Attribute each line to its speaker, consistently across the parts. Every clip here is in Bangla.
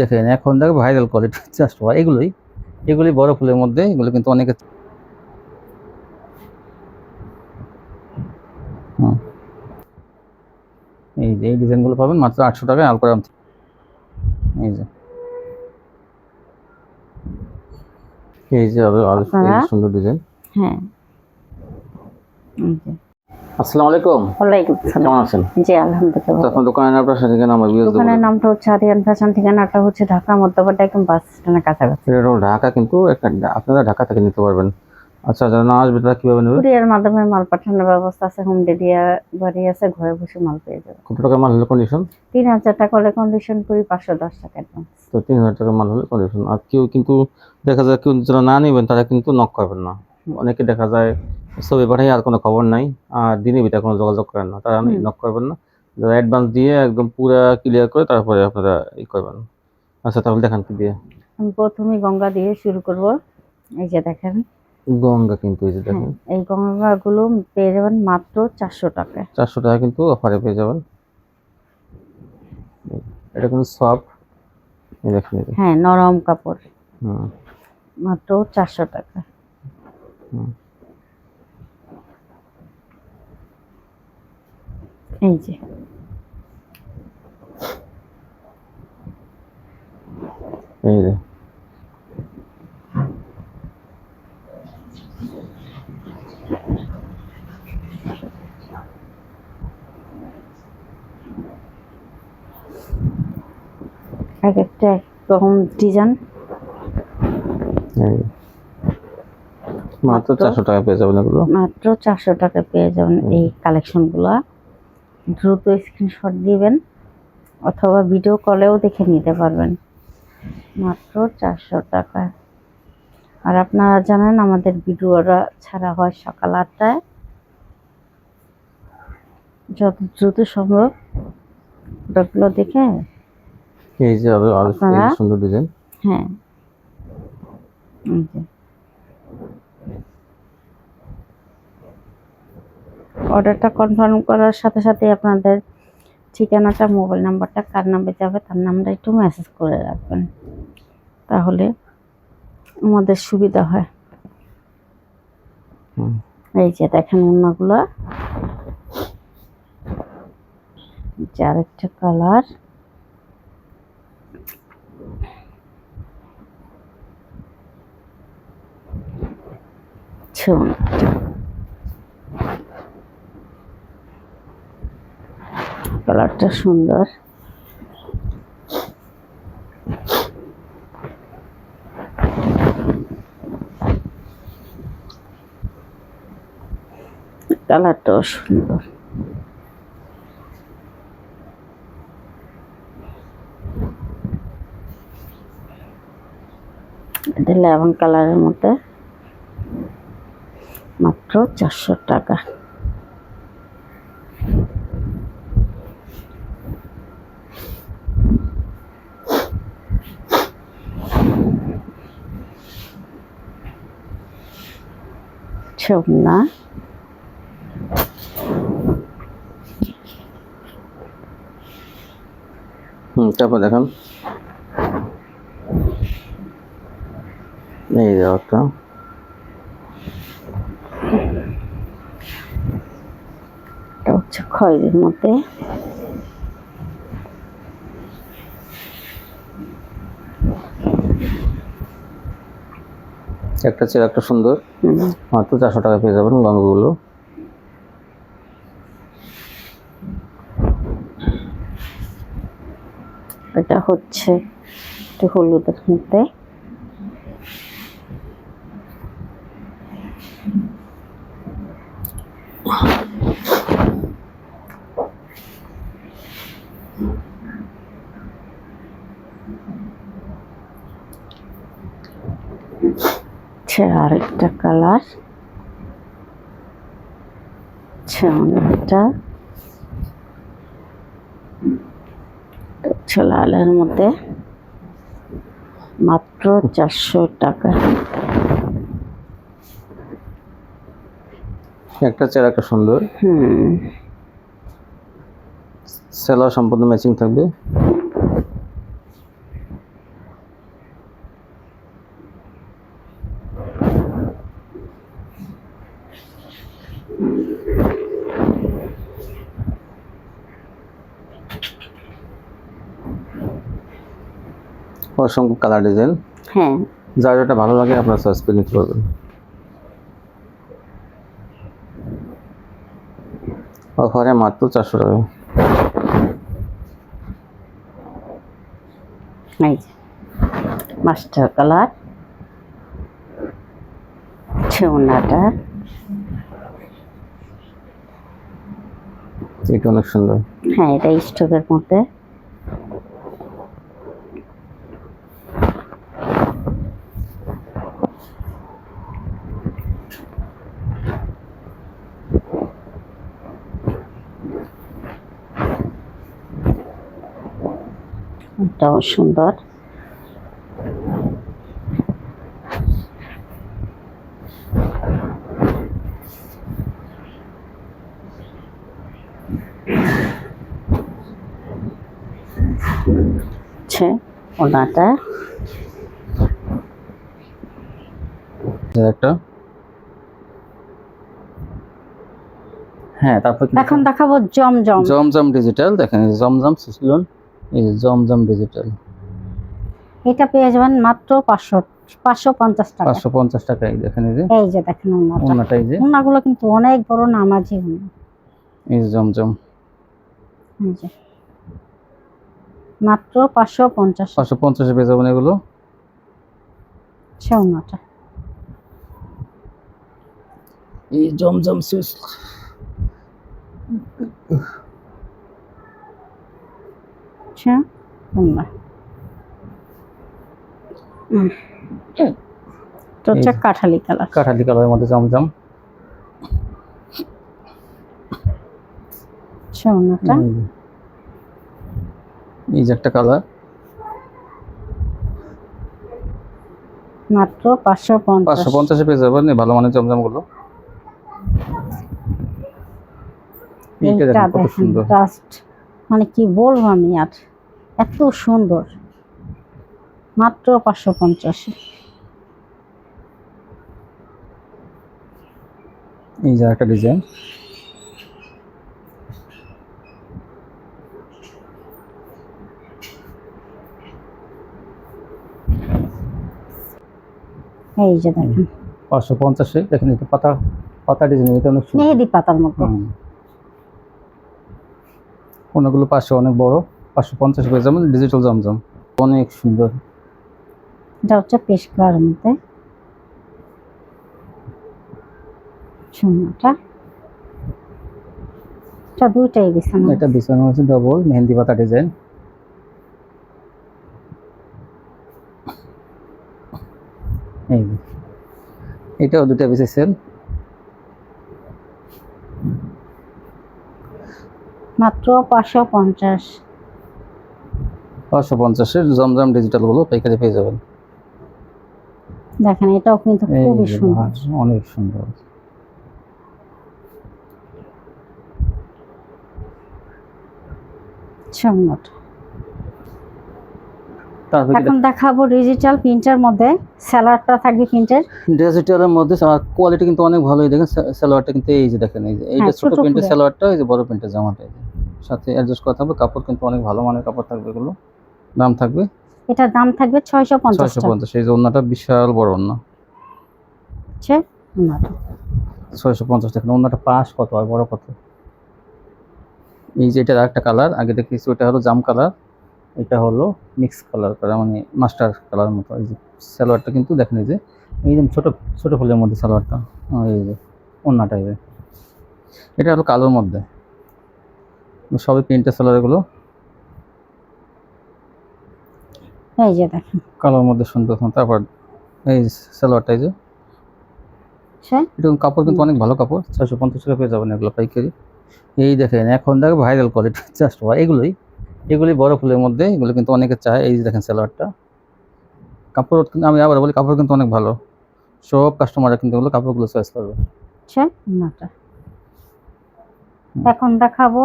Speaker 1: দেখেন এখন দেখো ভাইরাল করে জাস্ট এগুলি বড় ফুলের মধ্যে এগুলো কিন্তু অনেকে এই যে এই ডিজাইনগুলো পাবেন মাত্র 800 টাকায় আলকরাম। এই যে এই যে আরো সুন্দর ডিজাইন। হ্যাঁ আসসালামু আলাইকুম।
Speaker 2: ওয়ালাইকুম আসসালাম।
Speaker 1: কেমন আছেন?
Speaker 2: জি আলহামদুলিল্লাহ।
Speaker 1: তো আপনার দোকানের নামটা ঠিকানা আমার ভিউয়ার্স দেবো।
Speaker 2: দোকানের নামটা হচ্ছে আরিয়ান ফ্যাশন, ঠিকানাটা হচ্ছে ঢাকা মধ্যপাড়া একদম বাস স্ট্যান্ডের কাছাকাছি।
Speaker 1: এটা ঢাকা, কিন্তু আপনারা ঢাকা থেকে নিতে পারবেন। আচ্ছা যারা না আসবে তারা কিভাবে নেবে?
Speaker 2: কুরিয়ার মাধ্যমে মাল পাঠানোর ব্যবস্থা আছে, হোম ডেলিভারি আছে, ঘরে বসে মাল পেয়ে যাবে।
Speaker 1: কত টাকা মাল হলে কন্ডিশন?
Speaker 2: 3000 টাকা হলে কন্ডিশন করি, 510 টাকা অ্যাডভান্স।
Speaker 1: তো 3000 টাকা মাল হলে কন্ডিশন। আর কেউ কিন্তু দেখা যায় কেউ যারা না নেবেন তারা কিন্তু নক করবেন না। অনেকে দেখা যায় ছবি পাঠাই আর কোনো খবর নাই, আর দিনের ভিতরে কোনো যোগাযোগ করেন না, তারা নক করবেন না। যারা অ্যাডভান্স দিয়ে একদম পুরো ক্লিয়ার করে তারপরে আপনারা ই করবেন। আচ্ছা তাহলে দেখান কি দিয়ে।
Speaker 2: আমি প্রথমে গঙ্গা দিয়ে শুরু করব। এই যে দেখেন
Speaker 1: গঙ্গা, কিন্তু এই যে দেখেন
Speaker 2: এই গঙ্গাগুলো পেয়ে যাবেন মাত্র 400 টাকায়।
Speaker 1: 400 টাকা কিন্তু অফারে পেয়ে যাবেন। এটা কিন্তু সফট, এই দেখেন।
Speaker 2: হ্যাঁ নরম কাপড়, মাত্র 400 টাকা। এই যে
Speaker 1: এই যে
Speaker 2: এক একটা একরকম ডিজাইন।
Speaker 1: মাত্র 400 টাকা পেয়ে যাবেন এগুলো।
Speaker 2: মাত্র 400 টাকা পেয়ে যাবেন এই কালেকশনগুলো। দ্রুত স্ক্রিনশট দিবেন অথবা ভিডিও কলেও দেখে নিতে পারবেন, মাত্র 400 টাকা। আর আপনারা জানেন আমাদের ভিডিওরা ছাড়া হয় সকাল 8টায়। যত দ্রুত সম্ভব ওগুলো দেখে
Speaker 1: এই যে আরো সুন্দর ডিজাইন।
Speaker 2: হ্যাঁ অর্ডারটা কনফার্ম করার সাথে সাথে আপনাদের ঠিকানাটা, মোবাইল নাম্বারটা কার নাম্বার যাবে তার নামটা একটু মেসেজ করে রাখবেন, তাহলে আমাদের সুবিধা হয়। এই যে দেখেন ওড়নাগুলো, যার একটা কালার, কালারটা সুন্দর। কালারটাও সুন্দর। এটা লেমন কালারের মধ্যে, মাত্র 400 টাকা। না
Speaker 1: তারপর দেখেন এই যে একটা
Speaker 2: হচ্ছে খয়েরির মধ্যে,
Speaker 1: একটা চেয়ে একটা সুন্দর। মাত্র 400 টাকা পেয়ে যাবেন গঙ্গাগুলো।
Speaker 2: এটা হচ্ছে একটু হলুদের মধ্যে, আরেকটা কালার, এটা লালের মধ্যে, মাত্র 400 টাকা।
Speaker 1: একটা চেয়ে একটা সুন্দর। সেলার সম্পূর্ণ ম্যাচিং থাকবে। অসংখ্য কালার ডিজাইন,
Speaker 2: হ্যাঁ
Speaker 1: যার যেটা ভালো লাগে আপনার চয়েস করে নিতে পারবেন। অফারে মাত্র 400 টাকা।
Speaker 2: এই যে মাস্টার কালার ছেউনাটা,
Speaker 1: এটা অনেক সুন্দর।
Speaker 2: হ্যাঁ এটা স্টোভের মধ্যে। এটাও সুন্দর। আচ্ছা ওনাটা
Speaker 1: একটা, হ্যাঁ তারপর
Speaker 2: এখন দেখাবো জমজম।
Speaker 1: জমজম ডিজিটাল, দেখেন এই যে জমজম সুসলন, এই যে জমজম ডিজিটাল,
Speaker 2: এটা পেয়ে যাবেন মাত্র 550 টাকা।
Speaker 1: 550 টাকায়। দেখেন এই যে
Speaker 2: দেখেন ওনাটা,
Speaker 1: ওন্নাটা, এই যে
Speaker 2: ওনাগুলো কিন্তু অনেক বড় নামাজি ওনা।
Speaker 1: এই যে জমজম,
Speaker 2: এই যে মাত্র 550।
Speaker 1: 550 পেয়ে যাবেন এগুলো।
Speaker 2: আচ্ছা ওনাটা
Speaker 1: এই জমজম সুস,
Speaker 2: আচ্ছা ওনা তো হচ্ছে কাঠালি কালার।
Speaker 1: কাঠালি কালারের মধ্যে জমজম।
Speaker 2: আচ্ছা ওনাটা
Speaker 1: এই যে একটা কালার,
Speaker 2: মাত্র 550।
Speaker 1: 550 পেয়ে যাবেন এই ভালো মানের জমজম গুলো। এইটা
Speaker 2: এইটা
Speaker 1: দেখেন কত
Speaker 2: দেখেন
Speaker 1: সুন্দর।
Speaker 2: জাস্ট মানে কি বলবো আমি, আর এত সুন্দর, মাত্র 550।
Speaker 1: এই যে একটা ডিজাইন,
Speaker 2: এই যে দেখেন
Speaker 1: 550 দেখেন, এটা পাতা পাতা ডিজাইন, এটা অনেক সুন্দর।
Speaker 2: মেহেদি পাতার মতো।
Speaker 1: কোনগুলো 500 অনেক বড়, 550 পেয়ে যাবেন ডিজিটাল জমজম, অনেক সুন্দর।
Speaker 2: এটা হচ্ছে পেস্ট কালারের মধ্যে সোনাটা। এটা দুইটাই বিছানা,
Speaker 1: এটা বিছানা হচ্ছে ডবল মেহেন্দি পাতা ডিজাইন। এই যে এটাও দুটো পিসে সেল,
Speaker 2: মাত্র 550।
Speaker 1: 550 জমজম ডিজিটাল গুলো পাইকারি পেয়ে যাবেন।
Speaker 2: দেখেন এটাও কিন্তু
Speaker 1: এই
Speaker 2: খুবই
Speaker 1: যে
Speaker 2: সুন্দর,
Speaker 1: অনেক সুন্দর।
Speaker 2: সোনাটা।
Speaker 1: তারপর
Speaker 2: এখন দেখাবো ডিজিটাল প্রিন্টের মধ্যে, সালোয়ারটা থাকবে প্রিন্টের।
Speaker 1: ডিজিটালের মধ্যে কোয়ালিটি কিন্তু অনেক ভালোই, দেখেন সালোয়ারটা কিন্তু এই যে দেখেন, এই যে এইটা ছোট
Speaker 2: ছোট
Speaker 1: প্রিন্টের
Speaker 2: ফুলের।
Speaker 1: সালোয়ারটা, এই যে বড় প্রিন্টের জামাটা, এই যে সাথে অ্যাডজাস্ট করা থাকবে। কাপড় কিন্তু অনেক ভালো মানের কাপড় থাকবে এগুলো। দাম থাকবে,
Speaker 2: এটার দাম থাকবে 650 টাকা।
Speaker 1: 650। এই যে ওন্নাটা বিশাল বড় ওন্না,
Speaker 2: হচ্ছে ওনাটা
Speaker 1: 650 টাকা। ওন্নাটা পাশ কত আর বড় কত। এই যে এটার আরেকটা কালার আগে দেখিয়েছি, ওটা হলো জাম কালার, এটা হলো মিক্স কালার করা, মানে মাস্টার কালার মতো। এই যে সালোয়ারটা কিন্তু দেখেন, এই যে ছোট ছোট ফুলের মধ্যে সালোয়ারটা, এই যে ওন্নাটা, এই যে এটা হলো কালোর মধ্যে, সবই প্রিন্টের সালোয়ার এগুলো।
Speaker 2: এই যে দেখেন
Speaker 1: কালোর মধ্যে সুন্দর। তারপর এই সালোয়ারটা, এই যে এটা কাপড় কিন্তু অনেক ভালো কাপড়, 650 টাকা পেয়ে যাবেন এগুলো পাইকারি। এই দেখেন এখন দেখো ভাইরাল কোয়ালিটি জাস্ট এগুলি বড় ফুলের মধ্যে, এগুলো কিন্তু অনেকে চায়। এই যে দেখেন সালোয়ারটা, কাপড় কিন্তু আমি আবার বলি কাপড় কিন্তু অনেক ভালো, সব কাস্টমাররা কিন্তু এগুলো কাপড়গুলো চয়েস করবে।
Speaker 2: ওনাটা। এখন দেখাবো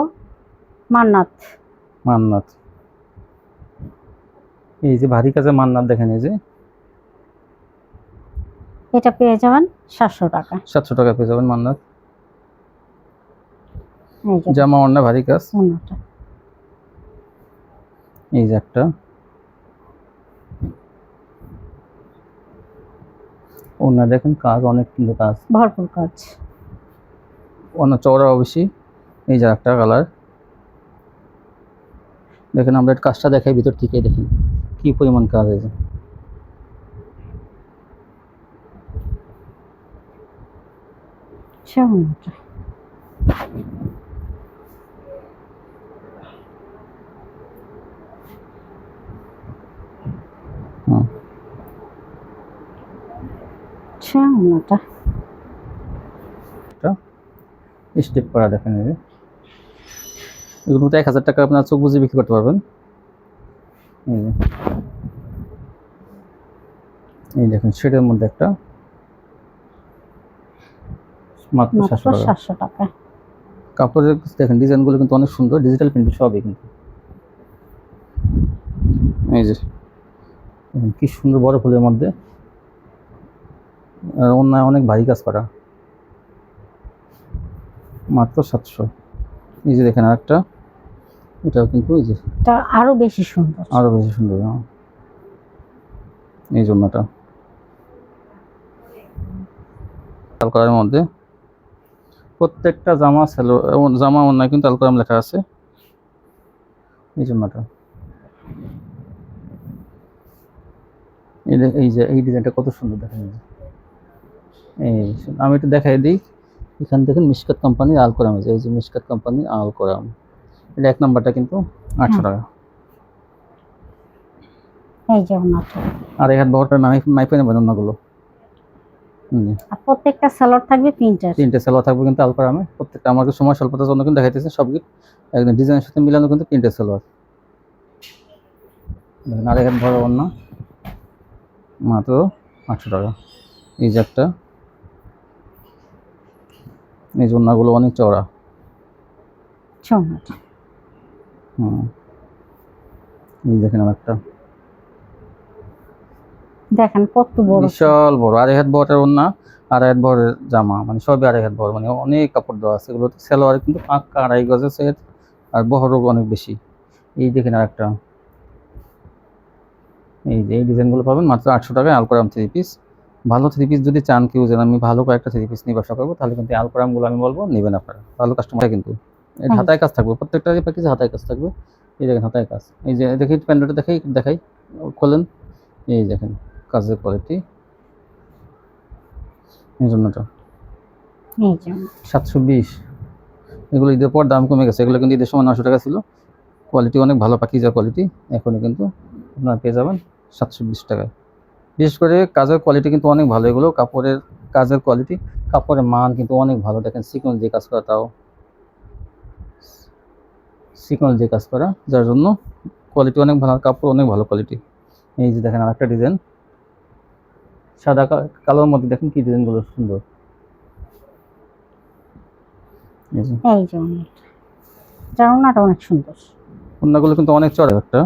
Speaker 2: মান্নাত।
Speaker 1: মান্নাত, এই যে ভারী কাজে মান্নাত, দেখেন এই যে
Speaker 2: এটা পেয়ে যাবেন 700 টাকা।
Speaker 1: 700 টাকা পেয়ে যাবেন মান্নাত।
Speaker 2: এই যে
Speaker 1: জামা ওড়না ভারী কাজ।
Speaker 2: ওনাটা
Speaker 1: এই যে একটা,
Speaker 3: ওনা দেখেন কাজ অনেক কিন্তু কাজ,
Speaker 2: ভরপুর কাজ।
Speaker 3: ওনা চওড়া বেশি। এই যে একটা কালার দেখেন, আমরা এর কাজটা দেখাই ভিতর থেকে, দেখেন কি পরিমাণ কাজ হয়েছে।
Speaker 2: শাওনাটা
Speaker 3: হুম,
Speaker 2: শাওনাটা
Speaker 3: স্টেপ করা দেখেন। এই যে এগুলো তো 1000 টাকা আপনার চোখ বুঝে বিক্রি করতে পারবেন। এই যে এই দেখেন শেডের মধ্যে একটা, মাত্র
Speaker 2: মাত্র
Speaker 3: 700 টাকা।
Speaker 2: 700 টাকা।
Speaker 3: কাপড়ের দেখেন ডিজাইনগুলো কিন্তু অনেক সুন্দর, ডিজিটাল প্রিন্ট সবই কিন্তু। এই যে দেখেন কি সুন্দর বড় ফুলের মধ্যে, আর অন্যায় অনেক ভারী কাজ করা, মাত্র 700। এই যে দেখেন আরেকটা, এটাও কিন্তু এই যে
Speaker 2: এটা আরো বেশি সুন্দর।
Speaker 3: আরো বেশি সুন্দর। এই জন্যটা লাল কালারের মধ্যে প্রত্যেকটা জামা সেলো জামা অন্যায় কিন্তু আলকরাম লেখা আছে। এই জন্যটা এই যে এই ডিজাইনটা কত সুন্দর দেখেন। এই আমি একটু দেখাই দিই, এখান দেখেন মিশকাত কোম্পানির আলকরাম, এই যে মিশকাত কোম্পানির আলকরাম, এটা 1 নাম্বারটা কিন্তু 800 টাকা।
Speaker 2: এই যে ওনাটা।
Speaker 3: আর এই হাত বহরটা মাইপে নেবেন অন্যগুলো।
Speaker 2: আর প্রত্যেকটা সালোয়ার থাকবে প্রিন্টার।
Speaker 3: 3টে সেলোয়ার থাকবে কিন্তু আলকরামে, প্রত্যেকটা আমাকে সময় স্বল্পতার জন্য কিন্তু দেখাইতেছে সব একদম ডিজাইনের সাথে মিলানো কিন্তু 3টে সেলোয়ার। দেখেন আর এক হাত বড় অন্য, মাত্র 800 টাকা। এই যে একটা, এই জন্যগুলো অনেক চওড়া।
Speaker 2: শাওনাটা
Speaker 3: এই দেখেন একটা
Speaker 2: দেখেন কত বড়,
Speaker 3: বিশাল বড়, আড়াই হাত বড়ের ওড়না, আড়াই হাত বড়ের জামা, মানে সবই আড়াই হাত বড়, মানে অনেক কাপড় দেওয়া আছে। এগুলো সেলোয়ার কিন্তু পাক্কা 2.5 গজের সেট, আর বহরও অনেক বেশি। এই দেখেন আরেকটা, এই যে এই ডিজাইনগুলো পাবেন মাত্র 800 টাকায় আলকরাম 3 পিস। ভালো 3 পিস যদি চান কেউ, যেন আমি ভালো কয়েকটা 3 পিস নিয়ে ব্যবসা করবো, তাহলে কিন্তু আলকরামগুলো আমি বলবো নেবেন আপনারা, ভালো কাস্টমার কিন্তু। এটা হাতায় কাজ থাকবে, প্রত্যেকটা প্যাকেজে হাতায় কাজ থাকবে। এই দেখেন হাতায় কাজ, এই যে দেখি প্যান্ডেলটা দেখাই খোলেন, এই দেখেন কাজের কোয়ালিটি। এই জন্যটা
Speaker 2: এই যে
Speaker 3: 720। এগুলো ঈদের পর দাম কমে গেছে, এগুলো কিন্তু ঈদের সময় 900 টাকা ছিল। কোয়ালিটি অনেক ভালো, পাকিজা কোয়ালিটি। এখনও কিন্তু আপনারা পেয়ে যাবেন 720 টাকায়। বিশেষ করে কাজের কোয়ালিটি কিন্তু অনেক ভালো, এগুলো কাপড়ের কাজের কোয়ালিটি, কাপড়ের মান কিন্তু অনেক ভালো। দেখেন সিকোয়েন্স দিয়ে কাজ করা, তাও সিকোয়েন্স দিয়ে কাজ করা, যার জন্য কোয়ালিটি অনেক ভালো, কাপড় অনেক ভালো কোয়ালিটি। এই যে দেখেন আরেকটা ডিজাইন, সাদা কালোর মধ্যে দেখেন কি ডিজাইনগুলো সুন্দর। এই যে
Speaker 2: এই যে ওনাটা অনেক সুন্দর।
Speaker 3: ওড়নাগুলো কিন্তু অনেক চড়া একটা,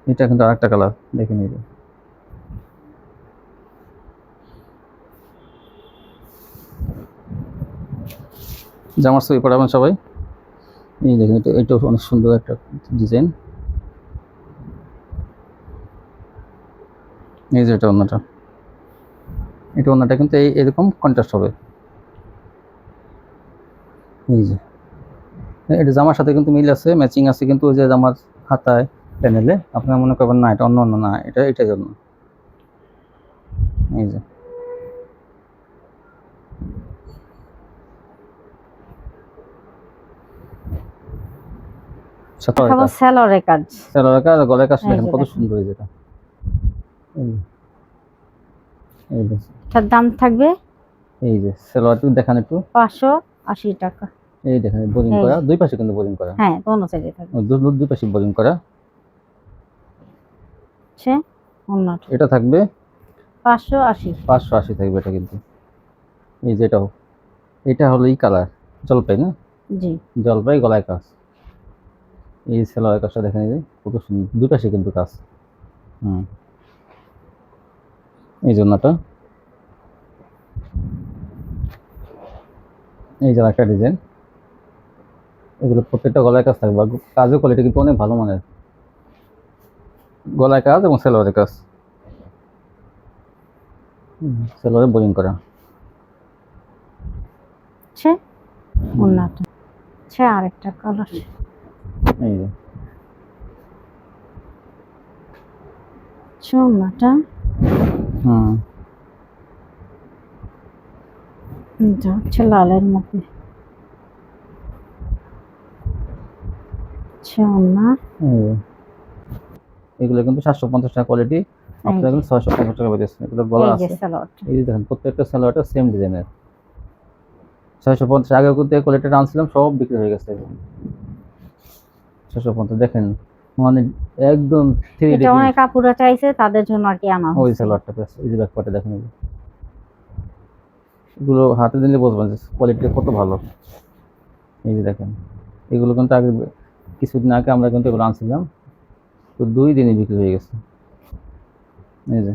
Speaker 3: এটা কিন্তু আরেকটা কালার দেখে নিয়ে যান। জামার ছবি পড়াবেন সবাই। এই দেখেন এটাও অনেক সুন্দর একটা ডিজাইন। এই যে এটা ওড়নাটা কিন্তু এরকম কন্ট্রাস্ট হবে। এই যে এটা জামার সাথে কিন্তু মিল আছে, ম্যাচিং আছে, কিন্তু ওই যে জামার হাতায় প্যানেলে আপনারা মনে করবেন না এটা অন্য না, এটার জন্য। এই যে
Speaker 2: সেলরের কাজ,
Speaker 3: সেলোয়ারের কাজ, গলার কাজ
Speaker 2: এই
Speaker 3: দেখেন
Speaker 2: যে
Speaker 3: কত
Speaker 2: দেখেন।
Speaker 3: সুন্দর। এই যেটা এই যে
Speaker 2: এটার দাম থাকবে
Speaker 3: এই যে সেলোয়ারটি দেখেন একটু,
Speaker 2: 580 টাকা।
Speaker 3: এই দেখেন বোরিং
Speaker 2: এই
Speaker 3: করা,
Speaker 2: যে।
Speaker 3: দুই পাশে কিন্তু বোরিং করা,
Speaker 2: হ্যাঁ দোনো সাইডে থাকবে।
Speaker 3: দুই পাশে বোরিং করা।
Speaker 2: সে ওনাটা
Speaker 3: এটা থাকবে
Speaker 2: 580।
Speaker 3: 580 থাকবে এটা কিন্তু। এই যে এটা হলো এই কালার জলপাই না,
Speaker 2: জি
Speaker 3: জলপাই গলায় কাজ। এই সেলোয়ারের কাজটা দেখেন, এই যে কত সুন্দর, দুই পাশে কিন্তু কাজ। এই জন্যটা এই যে একটা ডিজাইন, এগুলো প্রত্যেকটা গলায় কাজ থাকবে, কাজের কোয়ালিটি কিন্তু অনেক ভালো মানের, গলায় কাজ এবং সেলোয়ারের কাজ। সালোয়ারে বোরিং করা।
Speaker 2: হচ্ছে ওড়নাটা, হচ্ছে আরেকটা কালার,
Speaker 3: এই যে
Speaker 2: হচ্ছে ওড়নাটা,
Speaker 3: হুম
Speaker 2: এটা হচ্ছে লালের মধ্যে, হচ্ছে ওড়না।
Speaker 3: এই যে এগুলো কিন্তু 750 টাকা কোয়ালিটি, আপনারা কিন্তু 650 টাকা পেয়েছেন। এগুলো গলা
Speaker 2: এই যে
Speaker 3: আছে,
Speaker 2: সালোয়ারটা,
Speaker 3: এই যে দেখেন প্রত্যেকটা সালোয়ারটা সেম ডিজাইনের। 650 আগেও কিন্তু এই কোয়ালিটিটা আনছিলাম, সব বিক্রি হয়ে গেছে। 650 দেখেন, মানে একদম 3D
Speaker 2: এটা অনেক কাপড়া চাইছে তাদের জন্য আর কি আনা
Speaker 3: ওই
Speaker 2: হয়েছে।
Speaker 3: সালোয়ারটা পেয়েছে। এই যে ব্যাকপার্টে দেখেন, এই যে এগুলো হাতে দিলে বুঝবেন যে কোয়ালিটিটা কত ভালো। এই যে দেখেন, এগুলো কিন্তু আগে কিছুদিন আগে আমরা কিন্তু এগুলো আনছিলাম, তো 2 দিনে বিক্রি হয়ে গেছে। এই যে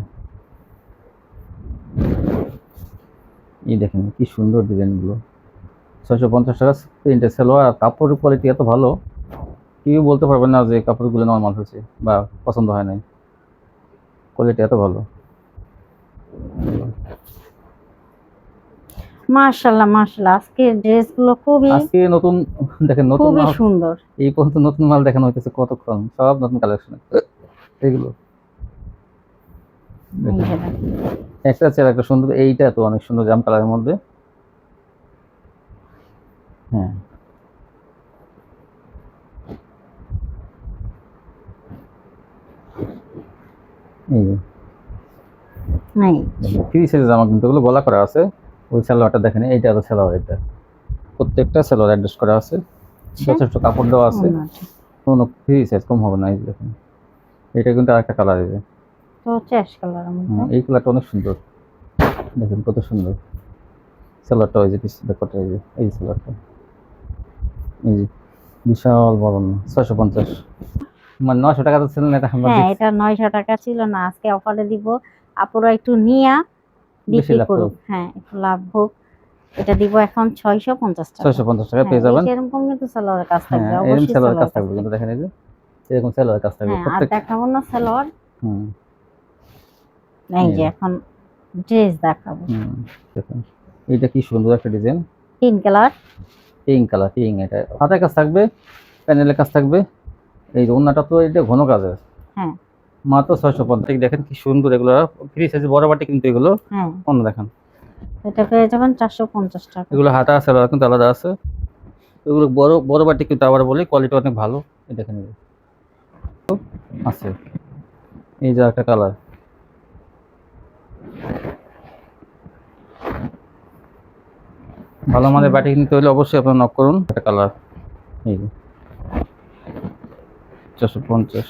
Speaker 3: এই দেখেন কি সুন্দর ডিজাইনগুলো, 650 টাকা প্রিন্টের সালোয়ার। আর কাপড়ের কোয়ালিটি এত ভালো, কেউ বলতে পারবেন না যে কাপড়গুলো নরমাল হয়েছে বা পছন্দ হয় নাই, কোয়ালিটি এত ভালো।
Speaker 2: মাশাআল্লাহ মাশাআল্লাহ, আজকে ড্রেসগুলো খুবই
Speaker 3: আজকে নতুন দেখেন, নতুন
Speaker 2: খুবই
Speaker 3: মাল
Speaker 2: সুন্দর।
Speaker 3: এই পর্যন্ত নতুন মাল দেখানো হইতেছে কতক্ষণ, সব নতুন কালেকশন এগুলো।
Speaker 2: এই যে
Speaker 3: দেখেন,
Speaker 2: দেখেন।
Speaker 3: একটা চেয়ার একটা সুন্দর, এইটা তো অনেক সুন্দর জাম কালারের মধ্যে। হ্যাঁ এই যে
Speaker 2: এই
Speaker 3: ফ্রি সাইজ জামা, কিন্তু এগুলো গলা করা আছে। ওই সালোয়ারটা দেখেন, এইটা তো সালোয়ার, এটা প্রত্যেকটা সালোয়ার অ্যাডজাস্ট করা আছে, যথেষ্ট কাপড় দেওয়া আছে,
Speaker 2: ওড়নাটা
Speaker 3: কোনো ফ্রি সাইজ কম হবে না। এই যে দেখেন, এটা কিন্তু আরেকটা কালার। এই যে
Speaker 2: তো হচ্ছে অ্যাশ কালারের মধ্যে।
Speaker 3: এই কালারটা অনেক সুন্দর, দেখেন কত সুন্দর সালোয়ারটা। ওই যে পিস ব্যাপারটা, এই যে এই সালোয়ারটা, এই যে বিশাল বড় না, 650 মানে 900 টাকা তো ছিল না এটা আমরা
Speaker 2: হ্যাঁ,
Speaker 3: দেখছি।
Speaker 2: এটা 900 টাকা ছিল না, আজকে অফারে দিব। আপুরা একটু নিয়া
Speaker 3: বেশি
Speaker 2: বিক্রি
Speaker 3: লাভ
Speaker 2: করুক,
Speaker 3: করুক।
Speaker 2: হ্যাঁ একটু লাভ হোক। এটা দিব এখন 650 টাকা।
Speaker 3: 650 টাকা
Speaker 2: হ্যাঁ,
Speaker 3: পেয়ে যাবেন।
Speaker 2: এরকম কিন্তু সালোয়ারের কাজ
Speaker 3: হ্যাঁ
Speaker 2: থাকবে,
Speaker 3: এরকম
Speaker 2: অবশ্যই
Speaker 3: সালোয়ার কাজ
Speaker 2: সালোয়ার কাজ
Speaker 3: থাকবে,
Speaker 2: থাকবে।
Speaker 3: কিন্তু দেখেন এই যে এরকম সালোয়ার কাজ থাকবে
Speaker 2: হ্যাঁ, আর
Speaker 3: প্রত্যেক।
Speaker 2: দেখাবো না সালোয়ার,
Speaker 3: হুম
Speaker 2: এই যে এখন ড্রেস দেখাবো।
Speaker 3: দেখুন এইটা কি সুন্দর একটা ডিজাইন,
Speaker 2: তিন কালার,
Speaker 3: পিঙ্ক কালার, পিঙ্ক। এটা হাতের কাজ থাকবে, প্যানেলের কাজ থাকবে। এই যে ওন্নাটা তো এটা ঘন কাজের,
Speaker 2: হ্যাঁ
Speaker 3: মাত্র 650। দেখেন কি সুন্দর, এগুলো ফ্রি সাইজ বড় বাটি কিন্তু এগুলো
Speaker 2: হ্যাঁ,
Speaker 3: অন্য দেখেন।
Speaker 2: এটা পেয়ে যাবেন 450 টাকা।
Speaker 3: এগুলো হাতা সালোয়ার কিন্তু আলাদা আছে, এগুলো বড় বড় বাটি কিন্তু আবার বলি কোয়ালিটি অনেক ভালো। এই দেখেন এই যে আছে, এই যে একটা কালার, ভালো মানের বাটি কিনতে হলে অবশ্যই আপনার নক করুন। একটা কালার, এই যে 450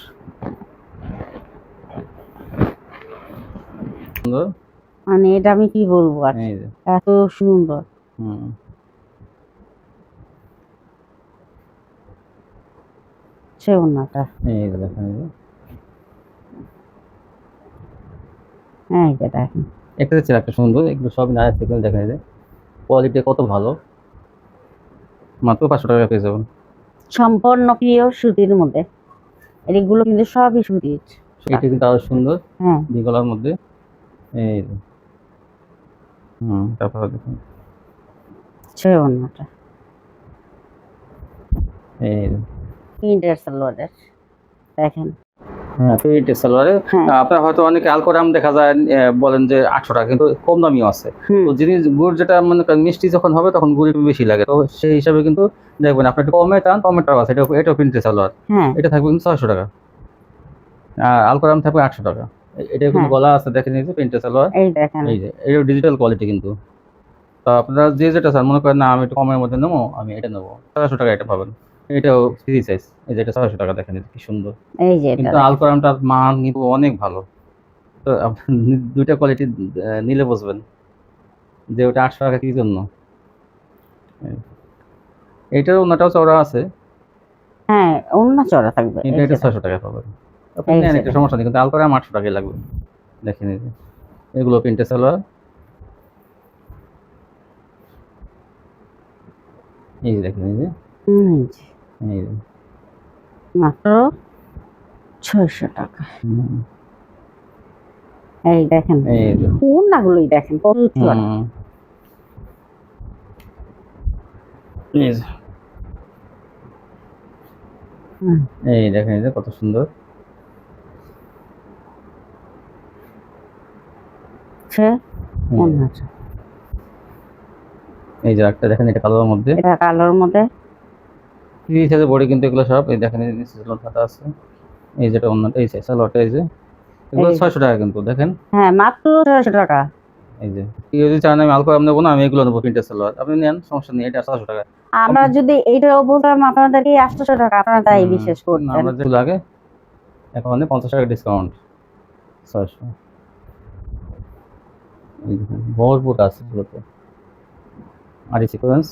Speaker 3: সুন্দর।
Speaker 2: মানে এটা আমি কি বলবো আর,
Speaker 3: এই যে
Speaker 2: এত সুন্দর।
Speaker 3: হুম
Speaker 2: সে ওড়নাটা,
Speaker 3: এই যে দেখেন, এই যে
Speaker 2: হ্যাঁ এই যে দেখেন।
Speaker 3: একটা হচ্ছে একটা সুন্দর, এগুলো সব না থেকে দেখেন, এই যে কোয়ালিটি কত ভালো, মাত্র 500 টাকা পেয়ে যাবেন।
Speaker 2: সম্পূর্ণ প্রিয় সুতির মধ্যে, এগুলো কিন্তু সবই সুতির।
Speaker 3: এটা কিন্তু আরো সুন্দর,
Speaker 2: হ্যাঁ,
Speaker 3: বিগলার মধ্যে। এই যে তারপর দেখুন,
Speaker 2: সে ওড়নাটা
Speaker 3: এই যে
Speaker 2: প্রিন্টের সালোয়ারের, দেখেন।
Speaker 3: হ্যাঁ পেইন্টের সালোয়ারে।
Speaker 2: হ্যাঁ
Speaker 3: আপনার হয়তো অনেকে আলকোরাম দেখা যায়, বলেন যে 800 টাকা, কিন্তু কম দামিও আছে।
Speaker 2: হুম,
Speaker 3: তো জিনিস গুড় যেটা মনে করেন মিষ্টি যখন হবে তখন গুড় একটু বেশি লাগে, তো সেই হিসাবে কিন্তু দেখবেন আপনি একটু কমে চান, টমেটো আছে, এটা প্রিন্টের সালোয়ার,
Speaker 2: হ্যাঁ
Speaker 3: এটা থাকবে কিন্তু 600 টাকা। আর আলকোরাম থাকবে 800 টাকা। এটা কিন্তু
Speaker 2: হ্যাঁ,
Speaker 3: গলা আছে, দেখেন এই যে প্রিন্টের সালোয়ার।
Speaker 2: এই দেখেন।
Speaker 3: এই যে এটা ডিজিটাল কোয়ালিটি কিন্তু। তো আপনারা যে যেটা চান, মনে করেন না আমি একটু কমের মধ্যে নেবো, আমি এটা নেবো, 600 টাকা এটা পাবেন। এটাও ফ্রি সাইজ, এই যে এটা 600 টাকা, দেখেন এটা কি সুন্দর।
Speaker 2: এই যে এটা
Speaker 3: কিন্তু আলকোরামটার মান কিন্তু অনেক ভালো। তো আপনি দুইটা কোয়ালিটি নিলে বুঝবেন যে ওটা 800 টাকা কি জন্য। এইটার ওনাটাও চওড়া আছে,
Speaker 2: হ্যাঁ ওড়না চড়া থাকবে,
Speaker 3: কিন্তু
Speaker 2: এই
Speaker 3: এটা
Speaker 2: যে
Speaker 3: 600 টাকা পাবেন। আপনি
Speaker 2: এই
Speaker 3: নেন,
Speaker 2: যে
Speaker 3: একটা সমস্যা নেই, কিন্তু আলকোরাম 800 টাকাই লাগবে। দেখেন এই যে এগুলো প্রিন্টের সালোয়ার, এই যে দেখেন এই যে
Speaker 2: এই যে
Speaker 3: এই যে
Speaker 2: মাত্র 600 টাকা।
Speaker 3: হুম।
Speaker 2: এই দেখেন
Speaker 3: এই যে
Speaker 2: ওড়নাগুলোই দেখেন কত চড়া।
Speaker 3: হুম। এই যে,
Speaker 2: হুম,
Speaker 3: এই দেখেন এই যে কত সুন্দর।
Speaker 2: সে
Speaker 3: হুম।
Speaker 2: ওড়নাটা।
Speaker 3: এই যে একটা দেখেন, এটা কালোর মধ্যে
Speaker 2: এটা কালোর মধ্যে।
Speaker 3: 3 সাইজের বডি কিন্তু এগুলো সব। এই দেখেন এই যে নিচে ঝুলন্ত হাতা আছে। এই যেটা অন্য এই যে সালোয়ারটা, এই যে এগুলো
Speaker 2: এই যে।
Speaker 3: 600 টাকা কিন্তু দেখেন।
Speaker 2: হ্যাঁ মাত্র 600 টাকা।
Speaker 3: এই যে কেউ যদি চান আমি আলকোরাম নেবো না, আমি এগুলো নেবো প্রিন্টের সালোয়ার, আপনি নেন সমস্যা নেই, এটা 700 টাকা।
Speaker 2: আমরা যদি এইটাও বলতাম আপনাদেরকে 800 টাকা, আপনারা তাই বিশ্বাস
Speaker 3: না,
Speaker 2: করতেন।
Speaker 3: আমরা যেগুলো আগে এখন 50 টাকা ডিসকাউন্ট 600। এই দেখেন ভরপুর আছে এগুলোতে, আর এই সিকোয়েন্স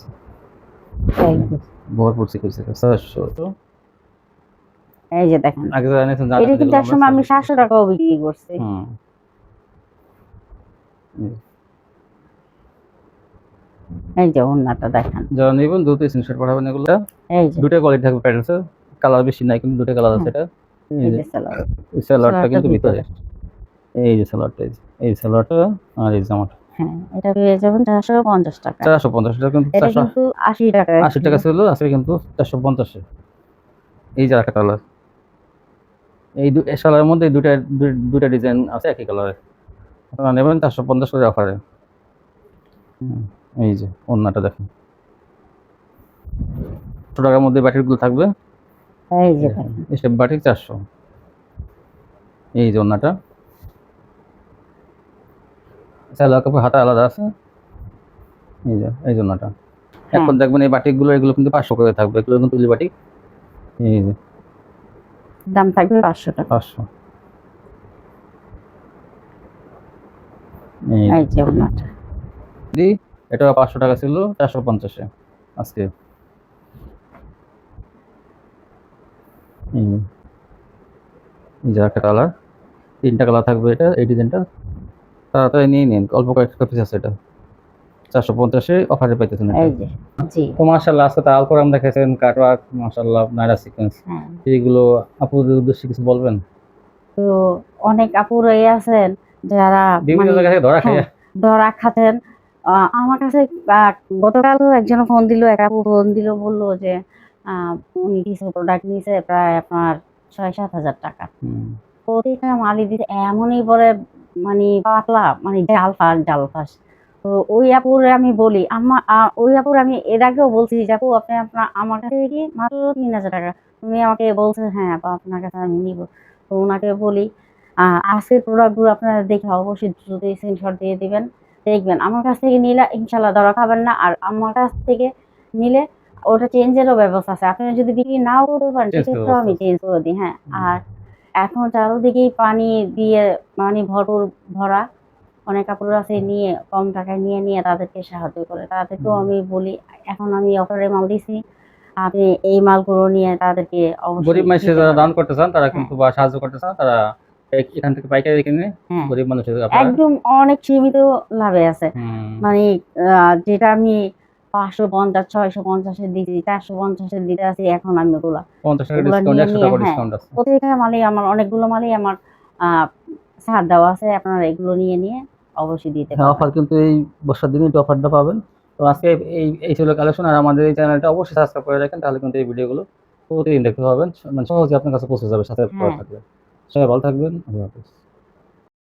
Speaker 2: এই যে।
Speaker 3: ভরপুর সিকোয়েন্স 600 তো।
Speaker 2: এই যে দেখেন
Speaker 3: আগে যারা এনেছেন
Speaker 2: এটা
Speaker 3: জানেন
Speaker 2: কিন্তু
Speaker 3: যেগুলো
Speaker 2: একসময় আমি
Speaker 3: আমরা
Speaker 2: 700 টাকাও বিক্রি করছি।
Speaker 3: হুম।
Speaker 2: এই যে ওড়নাটা দেখেন।
Speaker 3: যারা নেবেন দ্রুত স্ক্রিনশট পাঠাবেন এগুলো।
Speaker 2: এই যে
Speaker 3: দুটো কোয়ালিটি থাকবে প্যাটার্নসের, কালার বেশি নাই কিন্তু দুটো কালার আছে এটা। এই
Speaker 2: এই
Speaker 3: যে
Speaker 2: যে সালোয়ার।
Speaker 3: এই সালোয়ারটা
Speaker 2: সালোয়ারটা
Speaker 3: কিন্তু
Speaker 2: ভিতরে।
Speaker 3: ভিতরে, এই যে সালোয়ারটা, এই সালোয়ারটা আর এই জামাটা
Speaker 2: হ্যাঁ এটা পেয়ে যাবেন 450 টাকা।
Speaker 3: 450 টাকা কিন্তু
Speaker 2: এটা কিন্তু 80 টাকা
Speaker 3: 80 টাকা ছিল, আজকে কিন্তু 450 এ। এই যে একটা কালার, এই সালোয়ারের মধ্যে দুটা ডিজাইন আছে একই কালারের, আপনারা নেবেন 450 করে অফারে। এই যে ওড়নাটা দেখেন 100 টাকার মধ্যে বাটিকগুলো থাকবে।
Speaker 2: এই যে দেখেন
Speaker 3: এই সব বাটিক 400। এই যে ওড়নাটা, সালোয়ার কাপড় হাতা আলাদা আছে। এই যে ওড়নাটা। এখন দেখবেন এই বাটিকগুলো এগুলো কিন্তু 500 করে থাকবে, এগুলো কিন্তু তুলি বাটিক। এই যে
Speaker 2: দাম থাকবে 500 টাকা।
Speaker 3: 500।
Speaker 2: এই যে ওড়নাটা।
Speaker 3: এটা 500 টাকা ছিল 450 এ আজকে। এই যে একটা কালার, 3টা কালার থাকবে এটা, এই ডিজাইনটা তাড়াতাড়ি নিয়ে নিন, অল্প কয়েকটা পিস আছে এটা 450 এ অফারে পাইতেছেন এটা।
Speaker 2: এই যে জি
Speaker 3: তো মাশাআল্লাহ আজকে তো আলকোরাম দেখেছেন, কাটওয়ার্ক মাশাআল্লাহ, নাইরা সিকোয়েন্স,
Speaker 2: হ্যাঁ।
Speaker 3: এইগুলো আপুদের উদ্দেশ্যে কিছু বলবেন?
Speaker 2: তো অনেক আপুরাই আছেন যারা
Speaker 3: বিভিন্ন
Speaker 2: মানে
Speaker 3: জায়গা থেকে ধরা খাইয়া
Speaker 2: ধরা খাতেন। আমার কাছে গতকালও একজন ফোন দিল, এক আপু ফোন দিল, বললো যে উনি কিছু প্রোডাক্ট নিয়েছে প্রায় আপনার 6-7 হাজার টাকা। প্রতিটা মালই দিতে এমনই পরে মানে পাতলা, মানে জাল ফাঁস। তো ওই আপুরে আমি বলি ওই আপুর আমি এর আগেও বলছি যে আপু আপনি আমার কাছে কি মাত্র 3,000 টাকা, তুমি আমাকে বলছেন হ্যাঁ আপা আপনার কাছে আমি নিব। তো ওনাকে বলি আজকের প্রোডাক্টগুলো আপনারা দেখে অবশ্যই দ্রুত স্ক্রিনশট দিয়ে দিবেন। দেখবেন আমার কাছ থেকে নিলে ইনশাল্লাহ ধরা খাবেন না, আর আমার কাছ থেকে নিলে ওটা চেঞ্জেরও ব্যবস্থা আছে। আপনি যদি বিক্রি নাও করতে পারেন সেক্ষেত্রেও আমি চেঞ্জ করে দিই। হ্যাঁ আর এখন চারদিকেই পানি দিয়ে মানে ভরা, অনেক কাপড় আছে নিয়ে কম টাকায় নিয়ে তাদেরকে সাহায্য করে, তাদেরকেও আমি বলি এখন আমি অফারে মাল দিছি, আপনি এই মালগুলো নিয়ে তাদেরকে অবশ্যই
Speaker 3: গরিব মানুষের
Speaker 2: দিতে
Speaker 3: যারা
Speaker 2: পারেন।
Speaker 3: দান করতে চান তারা কিন্তু বা সাহায্য করতে চান তারা এখান থেকে পাইকারি কিনে
Speaker 2: হ্যাঁ
Speaker 3: গরিব মানুষের আপনারা
Speaker 2: একদম অনেক সীমিত লাভে আছে। মানে যেটা আমি 550-650 এর দিতে 450 এর দিতে আছি, এখন আমি ওগুলা
Speaker 3: 50 টাকা
Speaker 2: ওগুলা
Speaker 3: ডিসকাউন্ট,
Speaker 2: নিয়ে
Speaker 3: 100
Speaker 2: নিয়ে
Speaker 3: টাকা
Speaker 2: হ্যাঁ
Speaker 3: ডিসকাউন্ট আছে।
Speaker 2: প্রত্যেকটা মালেই আমার অনেকগুলো মালেই আমার ছাড় দেওয়া আছে, আপনারা এগুলো নিয়ে অবশ্যই দিতে
Speaker 3: হ্যাঁ
Speaker 2: পারবেন।
Speaker 3: অফার কিন্তু এই বর্ষার দিনে এই অফারটা পাবেন। তো আজকে এই ছিল কালেকশন, আর আমাদের এই চ্যানেলটা অবশ্যই সাবস্ক্রাইব করে রাখেন, তাহলে কিন্তু এই ভিডিওগুলো প্রতিদিন দেখতে পাবেন, মানে সহজে আপনার কাছে পৌঁছে যাবে সাথে করা
Speaker 2: হ্যাঁ
Speaker 3: থাকলে। সবাই ভালো থাকবেন, আল্লাহ হাফেজ।